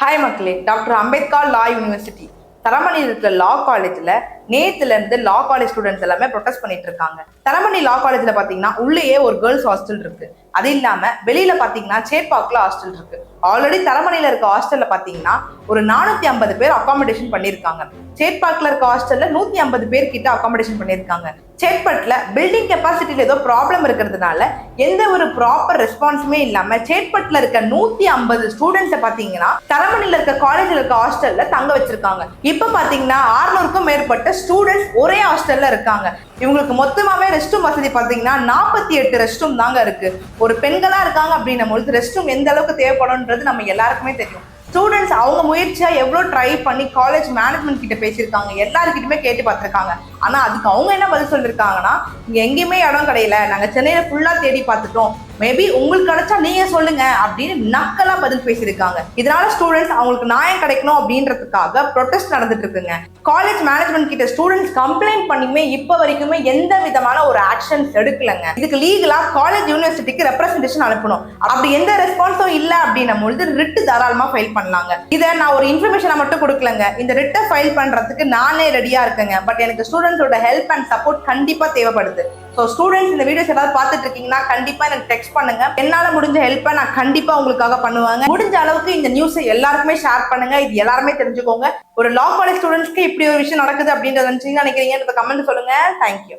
Hi மக்களே, doctor Ambedkar லா university தரமணியில் இருக்கிற லா காலேஜ்ல நேத்துல இருந்து லா காலேஜ் ஸ்டூடெண்ட்ஸ் எல்லாமே ப்ரொடெஸ்ட் பண்ணிட்டு இருக்காங்க. தரமணி லா காலேஜ்ல பாத்தீங்கன்னா உள்ளேயே ஒரு கேர்ள்ஸ் ஹாஸ்டல் இருக்கு. அது இல்லாம வெளியில பாத்தீங்கன்னா சேப்பாக்ல ஹாஸ்டல் இருக்கு. ஆல்ரெடி தரமணியில இருக்க ஹாஸ்டல்ல பாத்தீங்கன்னா ஒரு 450 பேர் அகாமடேஷன் பண்ணிருக்காங்க. சேட்பாக்ல இருக்க ஹாஸ்டல்ல 150 பேர் கிட்ட அகாமடேஷன் பண்ணிருக்காங்க. சேட்பட்ல பில்டிங் கெப்பாசிட்டியில ஏதோ ப்ராப்ளம் இருக்கிறதுனால எந்த ஒரு ப்ராப்பர் ரெஸ்பான்ஸுமே இல்லாம சேட்பட்ல இருக்க 150 ஸ்டூடெண்ட்ஸை பாத்தீங்கன்னா தரமணியில இருக்க காலேஜ்ல இருக்க ஹாஸ்டல்ல தங்க வச்சிருக்காங்க. இப்ப பாத்தீங்கன்னா 600க்கும் மேற்பட்ட ஸ்டூடெண்ட்ஸ் ஒரே ஹாஸ்டல்ல இருக்காங்க. இவங்களுக்கு மொத்தமாவே ரெஸ்ட் ரூம் வசதி பாத்தீங்கன்னா 48 ரெஸ்ட் ரூம் தாங்க இருக்கு. ஒரு பெண்களா இருக்காங்க அப்படின்னும் பொழுது ரெஸ்ட் ரூம் எந்த அளவுக்கு தேவைப்படும்ன்றது நம்ம எல்லாருக்குமே தெரியும். ஸ்டூடெண்ட்ஸ் அவங்க முயற்சியா எவ்வளவு ட்ரை பண்ணி காலேஜ் மேனேஜ்மெண்ட் கிட்ட பேசியிருக்காங்க, எல்லாருக்கிட்டுமே கேட்டு பார்த்திருக்காங்க. ஆனா அதுக்கு அவங்க என்ன பதில் சொல்லியிருக்காங்கன்னா, இங்க எங்கேயுமே இடம் கிடையில, நாங்க சென்னையில ஃபுல்லா தேடி பார்த்துட்டோம், மேபி உங்களுக்கு கிடைச்சா நீங்க சொல்லுங்க அப்படின்னு நக்கலா பதில் பேசியிருக்காங்க. இதனால ஸ்டூடெண்ட்ஸ் அவங்களுக்கு நியாயம் கிடைக்கணும் அப்படின்றதுக்காக ப்ரொடெஸ்ட் நடந்துட்டு இருக்குங்க. காலேஜ் மேனேஜ்மெண்ட் கிட்ட ஸ்டூடெண்ட்ஸ் கம்ப்ளைண்ட் பண்ணியுமே இப்ப வரைக்குமே எந்த விதமான ஒரு ஆக்ஷன்ஸ் எடுக்கலங்க. இதுக்கு லீகலா காலேஜ் யூனிவர்சிட்டிக்கு ரெப்ரசன்டேஷன் அனுப்பணும். அப்படி எந்த ரெஸ்பான்ஸும் இல்ல அப்படின்னும் பொழுது ரிட் தாராளமா ஃபைல் பண்ணலாங்க. இதை நான் ஒரு இன்ஃபர்மேஷனை மட்டும் கொடுக்கலங்க, இந்த ரிட்டை ஃபைல் பண்றதுக்கு நானே ரெடியா இருக்கேங்க. பட் எனக்கு ஸ்டூடெண்ட்ஸோட ஹெல்ப் அண்ட் சப்போர்ட் கண்டிப்பா தேவைப்படுது. ஸோ ஸ்டூடெண்ட்ஸ் இந்த வீடியோஸ் ஏதாவது பார்த்துட்டு இருக்கீங்கன்னா கண்டிப்பா எனக்கு டெக்ஸ்ட் பண்ணுங்க. என்னால முடிஞ்ச ஹெல்ப்பை நான் கண்டிப்பா உங்களுக்காக பண்ணுவாங்க. முடிஞ்ச அளவுக்கு இந்த நியூஸை எல்லாருக்குமே ஷேர் பண்ணுங்க, இது எல்லாருமே தெரிஞ்சுக்கோங்க. ஒரு லா காலேஜ் ஸ்டூடெண்ட்ஸ்க்கு இப்படி ஒரு விஷயம் நடக்குது அப்படின்றத நினைக்கிறீங்க, கமெண்ட் சொல்லுங்க. தேங்க்யூ.